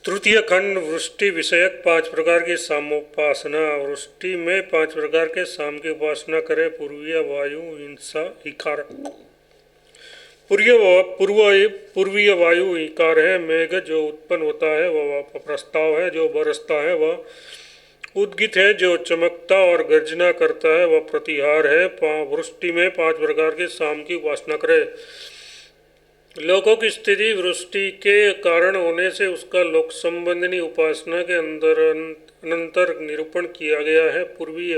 तृतीय खंड वृष्टि विषयक 5 प्रकार की सामोपासना। वृष्टि में 5 प्रकार के साम की उपासना करें। पूर्वीय वायु हिंसा इकार। पूर्वीय वायु इकार है। मेघ जो उत्पन्न होता है वह प्रस्ताव है। जो बरसता है वह उद्गित है। जो चमकता और गर्जना करता है वह प्रतिहार है। वृष्टि में 5 प्रकार के साम की उपासना करें। लोकों की स्थिति वृष्टि के कारण होने से उसका लोक संबंधी उपासना के अनंतर निरूपण किया गया है। पूर्वीय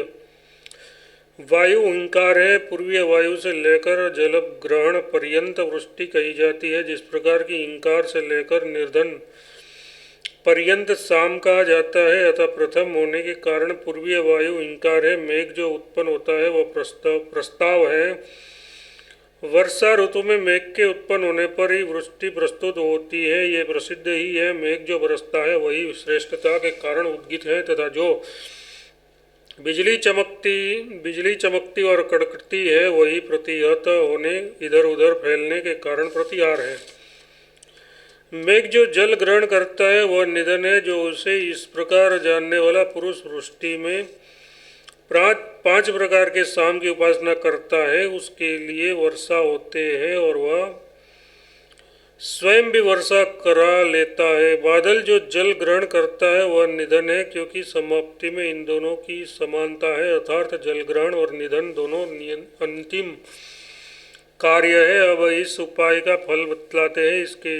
वायु ओंकार है। पूर्वीय वायु से लेकर जल ग्रहण पर्यंत वृष्टि कही जाती है। जिस प्रकार की इंकार से लेकर निर्धन पर्यंत साम कहा जाता है, अतः प्रथम होने के कारण पूर्वीय वायु इंकार है। मेघ जो उत्पन्न होता है वह प्रस्ताव है। वर्षा ऋतु में मेघ के उत्पन्न होने पर ही वृष्टि प्रस्तुत होती है, ये प्रसिद्ध ही है। मेघ जो बरसता है वही श्रेष्ठता के कारण उद्गित है, तथा जो बिजली चमकती और कड़कती है वही प्रतिहत होने इधर उधर फैलने के कारण प्रतिहार है। मेघ जो जल ग्रहण करता है वह निधन है। जो उसे इस प्रकार जानने वाला पुरुष वृष्टि में 5 प्रकार के साम की उपासना करता है, उसके लिए वर्षा होते हैं और वह स्वयं भी वर्षा करा लेता है। बादल जो जल ग्रहण करता है वह निधन है, क्योंकि समाप्ति में इन दोनों की समानता है, अर्थात जल ग्रहण और निधन दोनों अंतिम कार्य है। अब इस उपाय का फल बतलाते हैं। इसके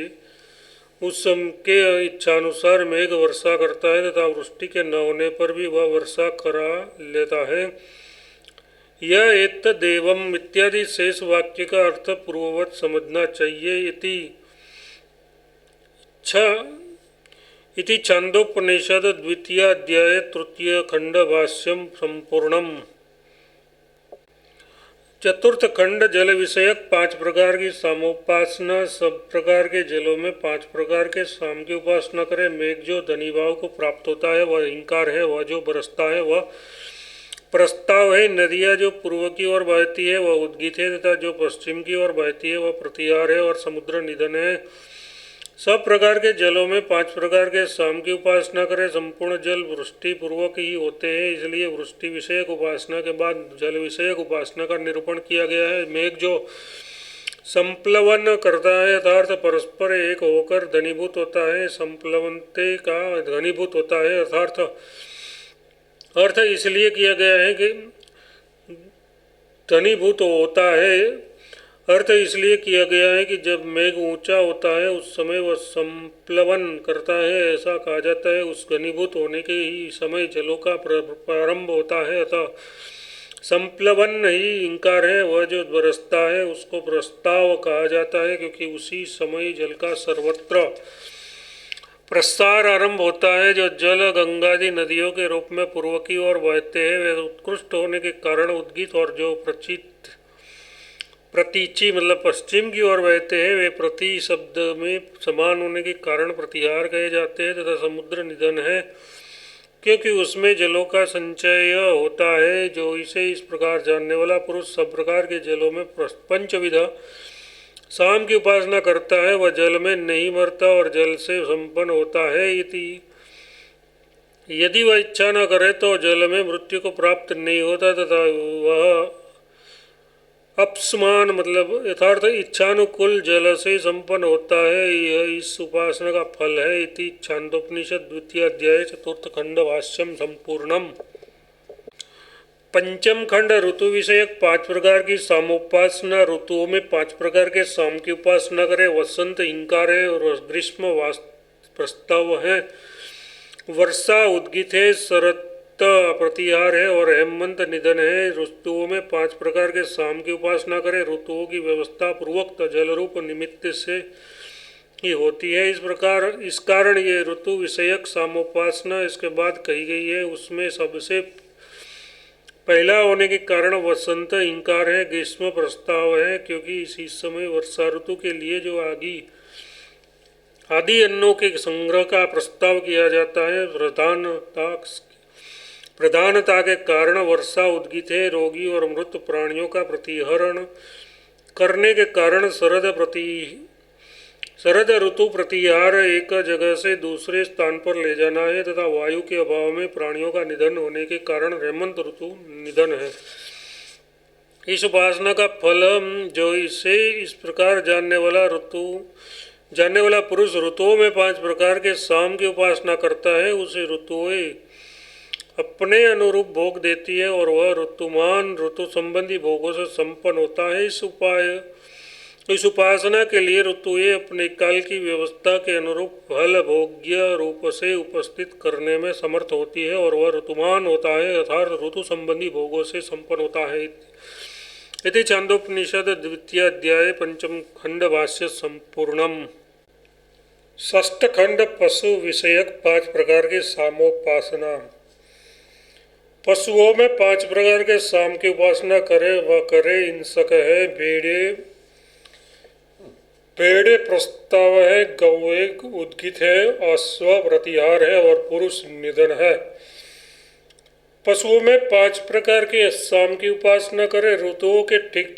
उस के इच्छानुसार मेघ वर्षा करता है तथा वृष्टि के न होने पर भी वह वर्षा करा लेता है। यह एत देवम इत्यादि शेष वाक्य का अर्थ पूर्ववत समझना चाहिए। इति छांदोपनिषद द्वितीय अध्याय तृतीय खंड भाष्यम संपूर्णम। चतुर्थ खंड जल विषयक 5 प्रकार की सामोपासना। सब प्रकार के जलों में 5 प्रकार के साम की उपासना करें। मेघ जो धनीभाव को प्राप्त होता है वह इंकार है। वह जो बरसता है वह प्रस्ताव है। नदियाँ जो पूर्व की ओर बहती है वह उद्गित है, तथा जो पश्चिम की ओर बहती है वह प्रतिहार है, और समुद्र निधन है। सब प्रकार के जलों में 5 प्रकार के साम की उपासना करें। संपूर्ण जल वृष्टि पूर्वक ही होते हैं, इसलिए वृष्टि विषयक उपासना के बाद जल विषयक उपासना का निरूपण किया गया है। मेघ जो संप्लवन करता है अर्थात परस्पर एक होकर घनीभूत होता है, संप्लवनते का घनीभूत होता है, अर्थ इसलिए किया गया है कि घनीभूत होता है। अर्थ इसलिए किया गया है कि जब मेघ ऊंचा होता है उस समय वह संप्लवन करता है, ऐसा कहा जाता है। उस घनीभूत होने के ही समय जलों का प्रारंभ होता है, अतः संप्लवन ही इंकार है। वह जो बरसता है उसको प्रस्ताव कहा जाता है, क्योंकि उसी समय जल का सर्वत्र प्रसार आरंभ होता है। जो जल गंगादि नदियों के रूप में पूर्व की ओर बहते हैं वे उत्कृष्ट होने के कारण उद्गित, और जो प्रतीची मतलब पश्चिम की ओर बहते हैं वे प्रति शब्द में समान होने के कारण प्रतिहार कहे जाते हैं। तथा समुद्र निधन है, क्योंकि उसमें जलों का संचय होता है। जो इसे इस प्रकार जानने वाला पुरुष सब प्रकार के जलों में पंचविधा साम की उपासना करता है, वह जल में नहीं मरता और जल से संपन्न होता है। यदि वह इच्छा न करे तो जल में मृत्यु को प्राप्त नहीं होता, तथा वह अपस्मान मतलब यथार्थ इच्छानुकूल जल से संपन्न होता है। यह इस उपासना का फल है। इति छांदोपनिषद द्वितीय अध्याय चतुर्थ खंड भाष्यम संपूर्णम। पंचम खंड ऋतु विषयक 5 प्रकार की सामोपासना। ऋतुओं में 5 प्रकार के साम की उपासना करें। वसंत इंकार है और ग्रीष्म प्रस्ताव है। वर्षा उद्गित है, शरत प्रतिहार है और हेमंत निधन है। ऋतुओं में 5 प्रकार के साम की उपासना करें। ऋतुओं की व्यवस्था पूर्वक जल रूप निमित्त से ही होती है। इस कारण ये ऋतु विषयक सामोपासना इसके बाद कही गई है। उसमें सबसे पहला होने के कारण वसंत इंकार है, ग्रीष्म प्रस्ताव है, क्योंकि इसी समय वर्षा ऋतु के लिए जो आदि अन्नों के संग्रह का प्रस्ताव किया जाता है। प्रधानता के कारण वर्षा उद्गित है। रोगी और मृत प्राणियों का प्रतिहरण करने के कारण शरद ऋतु प्रतिहार एक जगह से दूसरे स्थान पर ले जाना है तथा वायु के अभाव में प्राणियों का निधन होने के कारण हेमंत ऋतु निधन है। इस उपासना का फल जो इसे इस प्रकार जानने वाला पुरुष ऋतुओं में 5 प्रकार के साम की उपासना करता है, उसे ऋतुएं अपने अनुरूप भोग देती है और वह ऋतुमान ऋतु संबंधी भोगों से संपन्न होता है। इस उपासना के लिए ऋतुएं अपने काल की व्यवस्था के अनुरूप फल भोग्य रूप से उपस्थित करने में समर्थ होती है और वह ऋतुमान होता है अर्थात ऋतु संबंधी भोगों से संपन्न होता है। इति छांदोपनिषद द्वितीय अध्याय पंचम खंड भाष्य संपूर्णम। षष्ठ खंड पशु विषयक 5 प्रकार की सामोपासना। पशुओं में 5 प्रकार के साम की उपासना करे वह करे हिंसक है, भेड़े प्रस्ताव है, गौए उद्गित है, अश्व प्रतिहार है और पुरुष निधन है। पशुओं में 5 प्रकार के साम की उपासना करे, ऋतुओं के ठीक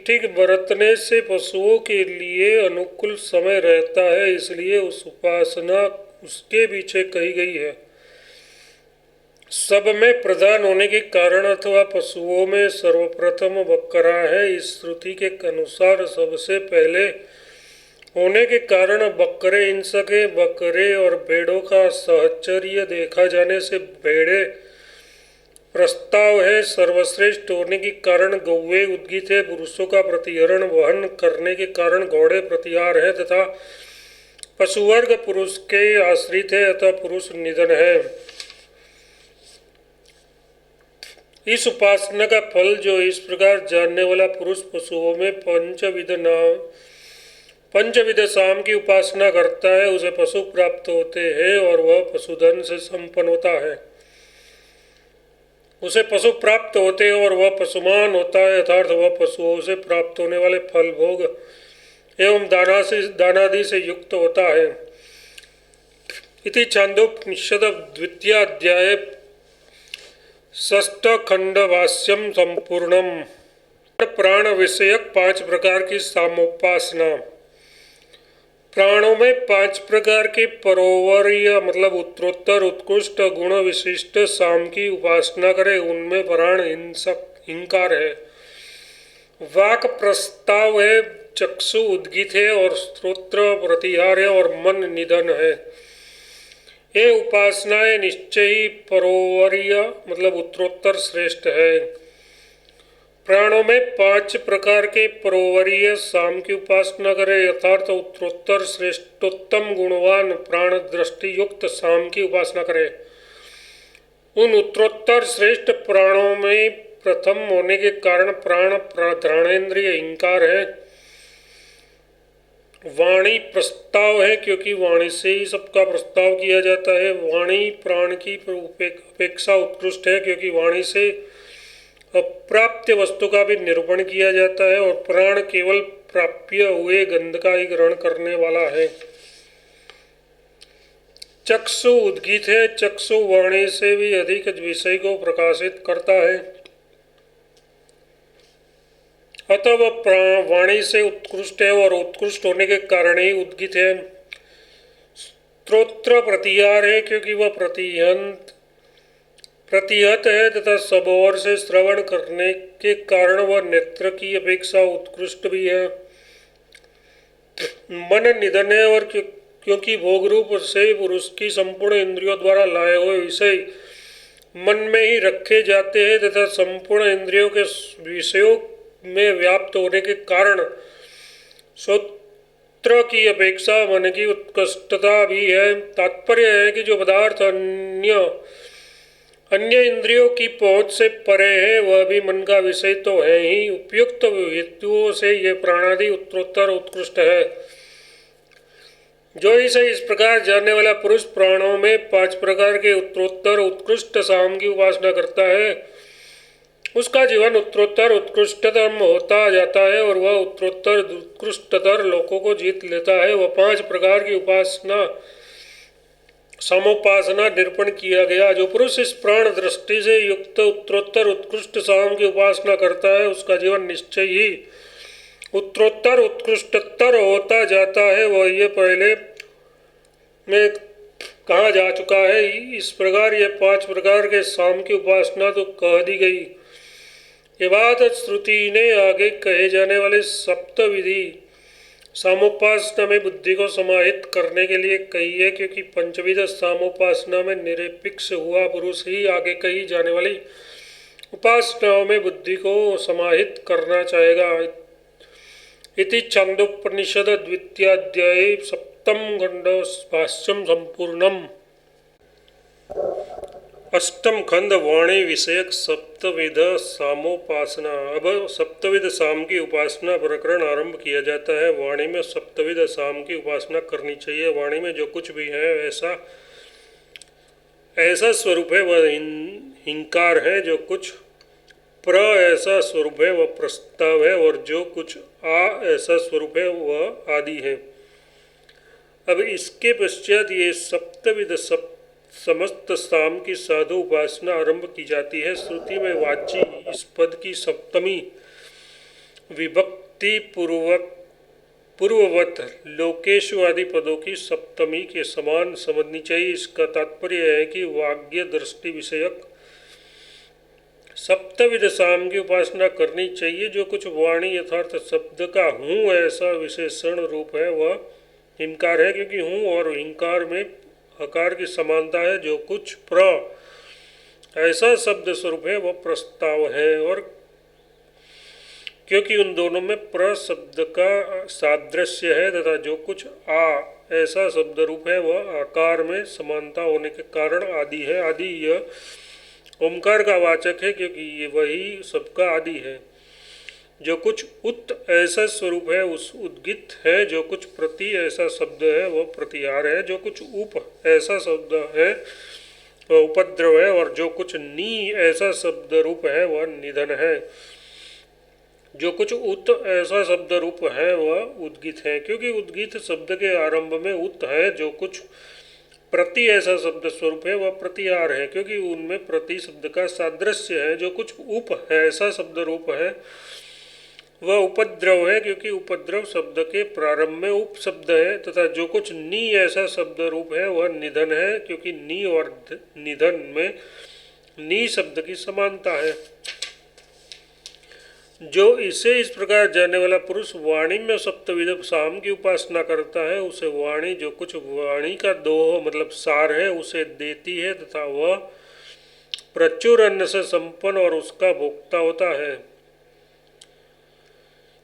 ठीक बरतने से पशुओं के लिए अनुकूल समय रहता है, इसलिए उस उपासना उसके पीछे कही गई है। सब में प्रधान होने के कारण अथवा पशुओं में सर्वप्रथम बकरा है, इस श्रुति के अनुसार सबसे पहले होने के कारण बकरे हिंसक है। बकरे और भेड़ों का सहचर्य देखा जाने से भेड़े प्रस्ताव है, सर्वश्रेष्ठ होने के कारण गौवे उद्गित है, पुरुषों का प्रतिहरण वहन करने के कारण घोड़े प्रतिहार है तथा पशुवर्ग पुरुष के आश्रित है अतः पुरुष निधन है। इस उपासना का फल जो इस प्रकार जानने वाला पुरुष पशुओं में पंचविध साम की उपासना करता है, उसे पशु प्राप्त होते हैं और वह पशुधन से संपन्न होता है। उसे पशु प्राप्त होते हैं और वह पशुमान होता है अर्थात वह पशुओं से प्राप्त होने वाले फल भोग एवं दानादि से युक्त होता है। इति छांदोपनिषद द्वितीय अध्याय षष्ठ खंड भाष्यम संपूर्णम। प्राण विषयक 5 प्रकार की सामोपासना। प्राणों में 5 प्रकार के परोवर्य मतलब उत्तरोत्तर उत्कृष्ट गुण विशिष्ट साम की उपासना करे, उनमें प्राण हिंकार है, वाक प्रस्ताव है, चक्षु उद्गित है और श्रोत्र प्रतिहार है और मन निधन है। ये उपासनाएं निश्चय ही परोवर्य मतलब उत्तरोत्तर श्रेष्ठ है। प्राणों में 5 प्रकार के परोवर्य साम की उपासना करे, यथार्थ उत्तरोत्तर श्रेष्ठोत्तम गुणवान प्राण दृष्टि युक्त साम की उपासना करे। उन उत्तरोत्तर श्रेष्ठ प्राणों में प्रथम होने के कारण प्राण प्राणेन्द्रिय हिंकार है, वाणी प्रस्ताव है क्योंकि वाणी से ही सबका प्रस्ताव किया जाता है। वाणी प्राण की अपेक्षा उत्कृष्ट है क्योंकि वाणी से अप्राप्य वस्तु का भी निरूपण किया जाता है और प्राण केवल प्राप्य हुए गंध का ही ग्रहण करने वाला है। चक्षु उद्गीत है, चक्षु वाणी से भी अधिक विषय को प्रकाशित करता है अतः वह वाणी से उत्कृष्ट है और उत्कृष्ट होने के कारण ही उद्गीत है। स्तोत्र प्रतिहार है क्योंकि वह प्रतिहत है तथा सब ओर से श्रवण करने के कारण वह नेत्र की अपेक्षा उत्कृष्ट भी है। मन निधन है और क्योंकि भोग रूप से पुरुष की संपूर्ण इंद्रियों द्वारा लाए हुए विषय मन में ही रखे जाते हैं तथा संपूर्ण इंद्रियों के विषयों में व्याप्त होने के कारण श्रोत्र की अपेक्षा मन की उत्कृष्टता भी है। तात्पर्य है कि जो पदार्थ अन्य इंद्रियों की पहुंच से परे है वह भी मन का विषय तो है ही। उपयुक्त हेतुओं से ये प्राणादि उत्तरोत्तर उत्कृष्ट है। जो इसे इस प्रकार जानने वाला पुरुष प्राणों में 5 प्रकार के उत्तरोत्तर उत्कृष्ट साम की उपासना करता है, उसका जीवन उत्तरोत्तर उत्कृष्टतम होता जाता है और वह उत्तरोत्तर उत्कृष्टतर लोकों को जीत लेता है। वह 5 प्रकार की उपासना सामोपासना निरूपण किया गया। जो पुरुष इस प्राण दृष्टि से युक्त उत्तरोत्तर उत्कृष्ट साम की उपासना करता है उसका जीवन निश्चय ही उत्तरोत्तर उत्कृष्टतर होता जाता है। वह ये पहले में कहा जा चुका है। इस प्रकार ये 5 प्रकार के साम की उपासना तो कह दी गई। ये बात श्रुति ने आगे कहे जाने वाले सप्त विधि सामोपासना में बुद्धि को समाहित करने के लिए कही है, क्योंकि पंचविध सामोपासना में निरपेक्ष हुआ पुरुष ही आगे कही जाने वाली उपासनाओं में बुद्धि को समाहित करना चाहेगा। इति छांदोपनिषद द्वितीयाध्याय सप्तम खंड भाष्यम संपूर्णम। अष्टम खंड वाणी विषयक सप्तविध सामोपासना। अब सप्तविध साम की उपासना प्रकरण आरंभ किया जाता है। वाणी में सप्तविध साम की उपासना करनी चाहिए। वाणी में जो कुछ भी है ऐसा स्वरूप है वह हिंकार है, जो कुछ प्र ऐसा स्वरूप है वह प्रस्ताव है, और जो कुछ आ ऐसा स्वरूप है वह आदि है। अब इसके पश्चात ये सप्तविध समस्त साम की साधु उपासना आरंभ की जाती है। श्रुति में वाची इस पद की सप्तमी विभक्ति पूर्ववत लोकेशु आदि पदों की सप्तमी के समान समझनी चाहिए। इसका तात्पर्य है कि वाग्य दृष्टि विषयक सप्तविध साम की उपासना करनी चाहिए। जो कुछ वाणी यथार्थ शब्द का हूँ ऐसा विशेषण रूप है वह हिंकार है, क्योंकि हूँ और हिंकार में हकार की समानता है। जो कुछ प्र ऐसा शब्द स्वरूप है वह प्रस्ताव है, और क्योंकि उन दोनों में प्र शब्द का सादृश्य है तथा जो कुछ आ ऐसा शब्द रूप है वह आकार में समानता होने के कारण आदि है। आदि यह ओमकार का वाचक है, क्योंकि ये वही सबका आदि है। जो कुछ उत ऐसा स्वरूप है उस उद्गित है। जो कुछ प्रति ऐसा शब्द है वह प्रतिहार है। जो कुछ उप ऐसा शब्द है वह उपद्रव है, और जो कुछ नी ऐसा शब्द रूप है वह निधन है। जो कुछ उत ऐसा शब्द रूप है वह उद्गित है, क्योंकि उद्गित शब्द के आरंभ में उत है। जो कुछ प्रति ऐसा शब्द स्वरूप है वह प्रतिहार है, क्योंकि उनमें प्रति शब्द का सादृश्य है। जो कुछ उप ऐसा शब्द रूप है वह उपद्रव है, क्योंकि उपद्रव शब्द के प्रारंभ में उप शब्द है। तथा जो कुछ नी ऐसा शब्द रूप है वह निधन है, क्योंकि नी और निधन में नी शब्द की समानता है। जो इसे इस प्रकार जानने वाला पुरुष वाणी में सप्तविध साम की उपासना करता है उसे वाणी जो कुछ वाणी का दोह मतलब सार है उसे देती है, तथा वह प्रचुर अन्न से संपन्न और उसका भोक्ता होता है।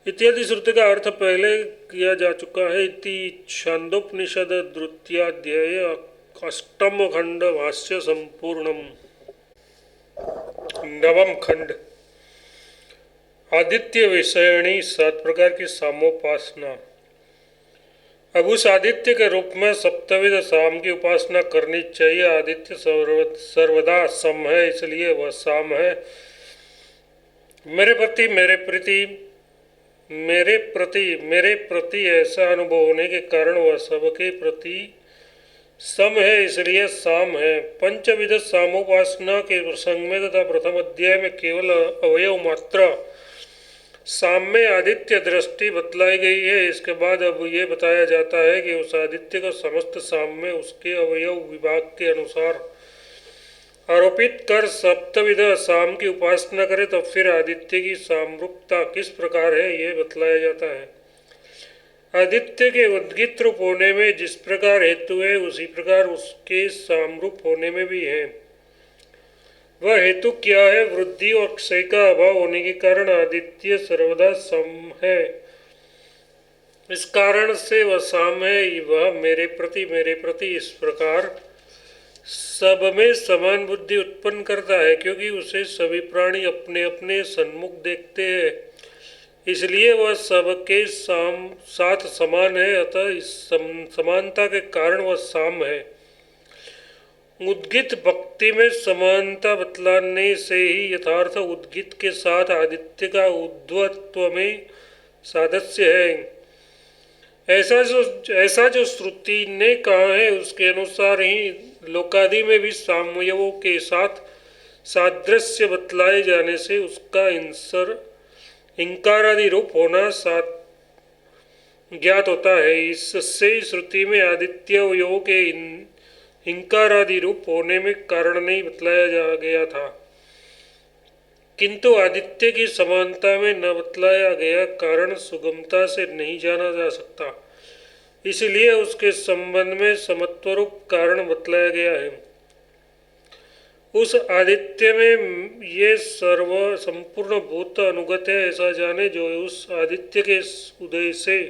इत्यादि श्रुति का अर्थ पहले किया जा चुका है। इति छांदोपनिषद द्वितीयाध्याय अष्टम खंड भाष्य संपूर्णम। नवम खंड आदित्य विषयणी 7 प्रकार की सामोपासना। अब उस आदित्य के रूप में सप्तविध साम की उपासना करनी चाहिए। आदित्य सर्वदा सम है, इसलिए वह साम है। मेरे प्रति ऐसा अनुभव होने के कारण वह सबके प्रति सम है, इसलिए साम है। पंचविध सामोपासना के प्रसंग में तथा प्रथम अध्याय में केवल अवयव मात्र साम में आदित्य दृष्टि बतलाई गई है। इसके बाद अब ये बताया जाता है कि उस आदित्य को समस्त साम में उसके अवयव विभाग के अनुसार आरोपित कर सप्तविध साम की उपासना करे, तो फिर आदित्य की सामरूपता किस प्रकार है ये बतलाया जाता है। आदित्य के उद्गित रूप होने में जिस प्रकार हेतु है उसी प्रकार उसके सामरूप होने में भी है। वह हेतु क्या है? वृद्धि और क्षय का अभाव होने के कारण आदित्य सर्वदा सम है। इस कारण से वह साम है। वह मेरे प्रति इस प्रकार सब में समान बुद्धि उत्पन्न करता है, क्योंकि उसे सभी प्राणी अपने अपने सन्मुख देखते हैं, इसलिए वह सबके साथ समान है। अतः इस समानता के कारण वह साम है। उद्गित भक्ति में समानता बतलाने से ही यथार्थ उद्गित के साथ आदित्य का उद्वत्व में सादृश्य है। ऐसा जो श्रुति ने कहा है उसके अनुसार ही लोकादि में भी सामयवों के साथ सादृश्य बतलाए जाने से उसका इंकारादि रूप होना साथ ज्ञात होता है। इससे श्रुति में आदित्य अवयवों के इंकारादि रूप होने में कारण नहीं बतलाया जा गया था, किंतु आदित्य की समानता में न बतलाया गया कारण सुगमता से नहीं जाना जा सकता, इसलिए उसके संबंध में समत्वरूप कारण बतलाया गया है। उस आदित्य में ये सर्व संपूर्ण भूत अनुगत है ऐसा जाने, जो उस आदित्य के उदय से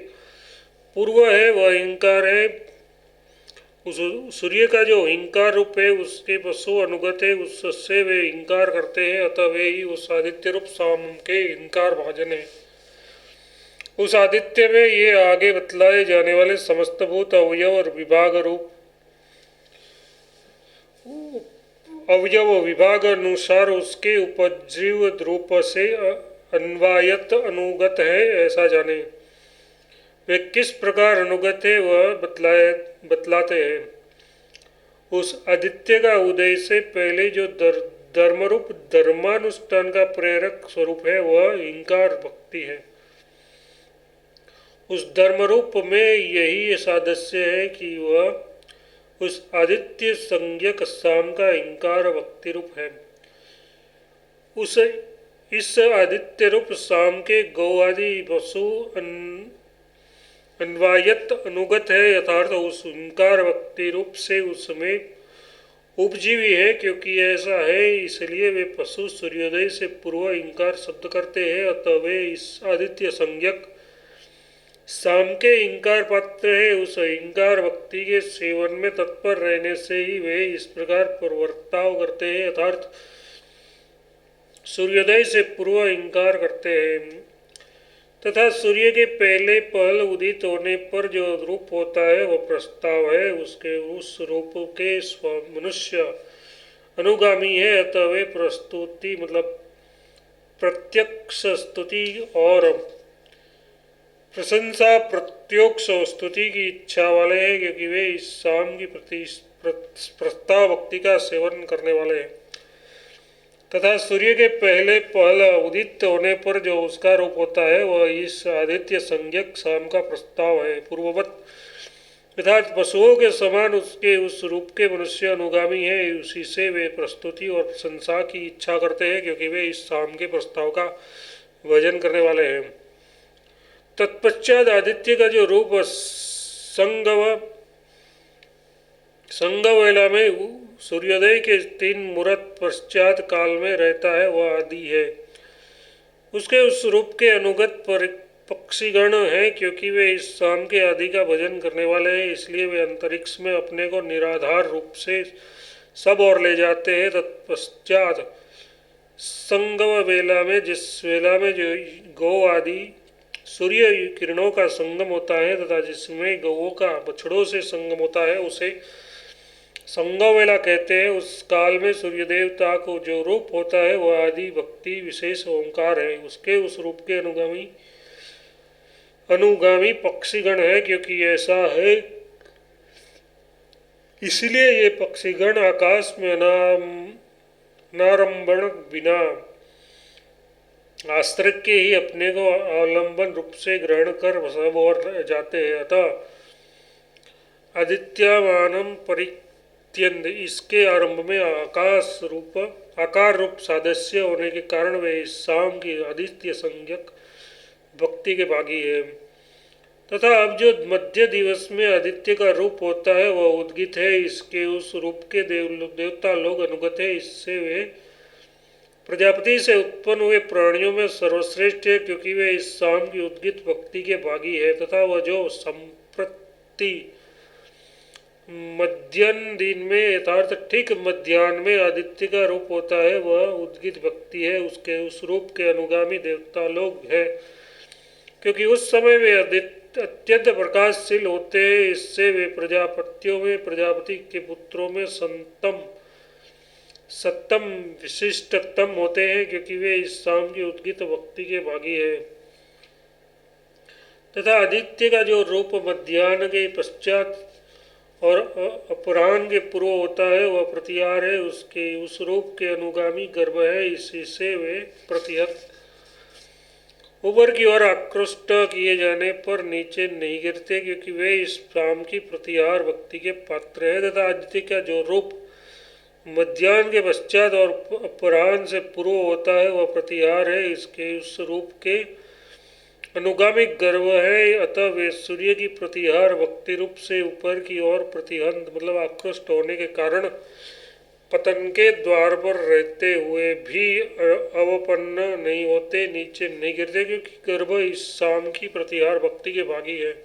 पूर्व है वह इंकार है। उस सूर्य का जो इंकार रूप है उसके पशु अनुगत है, उससे वे इंकार करते हैं, अतः वे ही उस आदित्य रूप साम के इंकार भाजन है। उस आदित्य में ये आगे बतलाए जाने वाले समस्त भूत अवयव और विभाग रूप अवयव विभाग अनुसार उसके उपजीव रूप से अन्वायत अनुगत है ऐसा जाने। वे किस प्रकार अनुगत है वह बतलाते हैं। उस आदित्य का उदय से पहले जो धर्मरूप धर्मानुष्ठान का प्रेरक स्वरूप है वह इंकार भक्ति है। उस धर्मरूप में यही सादृश्य है कि वह उस आदित्य संज्ञक साम का इंकार भक्ति रूप है। इस आदित्य रूप साम के गौ आदि पशु अन्वायत अनुगत है, यथार्थ उस इंकार भक्ति रूप से उसमें उपजीवी है। क्योंकि ऐसा है इसलिए वे पशु सूर्योदय से पूर्व इंकार शब्द करते हैं, अतः वे इस आदित्य संज्ञक साम के इंकार पात्र है। उस इंकार भक्ति के सेवन में तत्पर रहने से ही वे इस प्रकार प्रवर्ताव करते हैं, यथार्थ सूर्योदय से पूर्व इंकार करते हैं। तथा सूर्य के पहल उदित होने पर जो रूप होता है वह प्रस्ताव है, उसके उस रूप के मनुष्य अनुगामी है, अतः वे प्रस्तुति मतलब प्रत्यक्ष स्तुति और प्रशंसा प्रत्योक्ष स्तुति की इच्छा वाले हैं, क्योंकि वे इस शाम की प्रस्ताव भक्ति का सेवन करने वाले हैं। तथा सूर्य के पहल उदित होने पर जो उसका रूप होता है वह इस आदित्य संज्ञक शाम का प्रस्ताव है, पूर्ववत अर्थात पशुओं के समान उसके उस रूप के मनुष्य अनुगामी है। उसी से वे प्रस्तुति और प्रशंसा की इच्छा करते हैं, क्योंकि वे इस शाम के प्रस्ताव का भजन करने वाले हैं। तत्पश्चात आदित्य का जो रूप संगवेला में सूर्योदय के 3 मुहूर्त पश्चात काल में रहता है वह आदि है। उसके उस रूप के अनुगत पक्षीगण हैं, क्योंकि वे इस शाम के आदि का भजन करने वाले हैं, इसलिए वे अंतरिक्ष में अपने को निराधार रूप से सब और ले जाते हैं। तत्पश्चात संगम वेला में, जिस वेला में जो गौ आदि सूर्य किरणों का संगम होता है तथा जिसमें गौओं का बछड़ों से संगम होता है, उसे संगम वेला कहते हैं। उस काल में सूर्य देवता को जो रूप होता है वह आदि भक्ति विशेष ओंकार है। उसके उस रूप के अनुगामी पक्षीगण है, क्योंकि ऐसा है इसलिए ये पक्षीगण आकाश में अनारंभण बिना आश्रय के ही अपने को अवलंबन रूप से ग्रहण कर सब और जाते हैं। अतः आदित्यमानम परित्यंद, इसके आरंभ में आकार रूप सादृश्य होने के कारण वे इस शाम की आदित्य संज्ञक भक्ति के भागी है। तथा अब जो मध्य दिवस में आदित्य का रूप होता है वह उद्गित है, इसके उस रूप के देवता लोग अनुगत है। इससे वे प्रजापति से उत्पन्न हुए प्राणियों में सर्वश्रेष्ठ है, क्योंकि वे इस शाम की उद्गित भक्ति के भागी है। तथा वह जो संप्रति मध्यान्ह दिन में यथार्थ ठीक मध्यान्ह में आदित्य का रूप होता है वह उद्गित भक्ति है। उसके उस रूप के अनुगामी देवता लोग हैं, क्योंकि उस समय वे अत्यंत प्रकाशशील होते हैं। इससे वे प्रजापतियों में प्रजापति के पुत्रों में सत्तम विशिष्टतम होते हैं, क्योंकि वे इस शाम की उद्गित भक्ति के भागी है। तथा आदित्य का जो रूप मध्याह्न के पश्चात और अपराह्न के पूर्व होता है वह प्रतिहार है, उसके उस रूप के अनुगामी गर्भ है, इसी से वे प्रतिहत ऊपर की ओर आकृष्ट किए जाने पर नीचे नहीं गिरते, क्योंकि वे इस शाम की प्रतिहार भक्ति के पात्र है। तथा आदित्य का जो रूप मध्याह्न के पश्चात और अपराह्न से पूर्व होता है वह प्रतिहार है, इसके उस रूप के अनुगामी गर्भ है। अतः वे सूर्य की प्रतिहार भक्ति रूप से ऊपर की ओर प्रतिहंत मतलब आकृष्ट होने के कारण पतन के द्वार पर रहते हुए भी अवपन्न नहीं होते, नीचे नहीं गिरते, क्योंकि गर्भ इस शाम की प्रतिहार भक्ति के भागी है।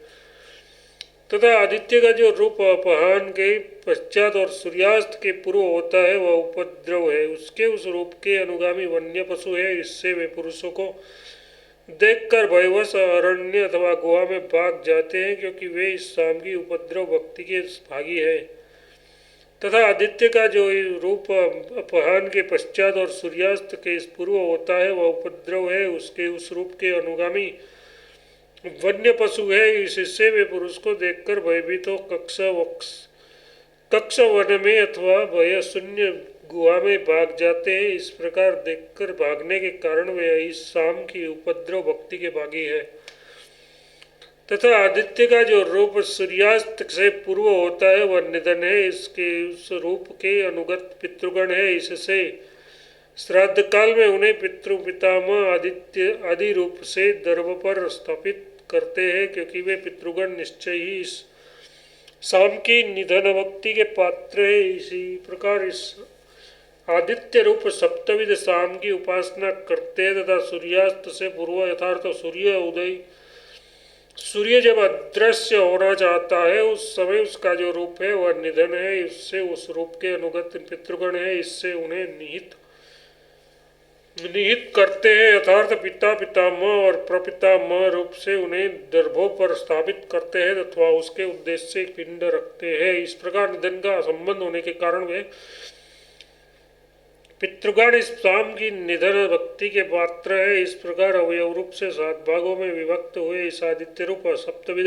तथा आदित्य का जो रूप अपहान के पश्चात और सूर्यास्त के पूर्व होता है वह उपद्रव है, उसके उस रूप के अनुगामी वन्य पशु है, इससे वे पुरुषों को देखकर भयवश अरण्य अथवा गुहा में भाग जाते हैं, क्योंकि वे इस शाम की उपद्रव भक्ति के भागी है। तथा आदित्य का जो रूप अपहान के पश्चात और सूर्यास्त के पूर्व होता है वह उपद्रव है, उसके उस रूप के अनुगामी वन्य पशु है, इससे वे पुरुष को देखकर भयभीत हो कक्ष वन में अथवा भय शून्य गुहा में भाग जाते हैं। इस प्रकार देखकर भागने के कारण वे इस शाम की उपद्रव भक्ति के भागी है। तथा आदित्य का जो रूप सूर्यास्त से पूर्व होता है वह निधन है, इसके उस रूप के अनुगत पितृगण है, इससे श्राद्ध काल में उन्हें पितृ पितामह आदित्य आदि रूप से दर्भ पर स्थापित करते हैं, क्योंकि वे पितृगण निश्चय ही इस शाम की निधन भक्ति के पात्र है। इसी प्रकार इस आदित्य रूप सप्तविध शाम की उपासना करते हैं तथा सूर्यास्त से पूर्व यथार्थ सूर्य जब अदृश्य होना चाहता है उस समय उसका जो रूप है वह निधन है, इससे उस रूप के अनुगत पितृगण है, इससे उन्हें निहित करते हैं, यथार्थ पिता पितामह और प्रपितामह रूप से उन्हें दर्भों पर स्थापित करते हैं अथवा उसके उद्देश्य से पिंड रखते हैं। इस प्रकार निधन का संबंध होने के कारण वे पितृगण इस शाम की निधन भक्ति के पात्र है। इस प्रकार अवयव रूप से 7 भागों में विभक्त हुए इस आदित्य रूप सप्तविध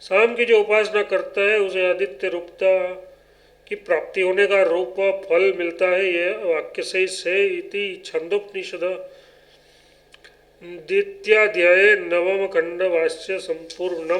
शाम की जो उपासना करता है उसे आदित्य रूपता की प्राप्ति होने का रूप फल मिलता है। यह वाक्य से इति छंदोपनिषद द्वितीयाध्याय नवम खंड भाष्य संपूर्णम।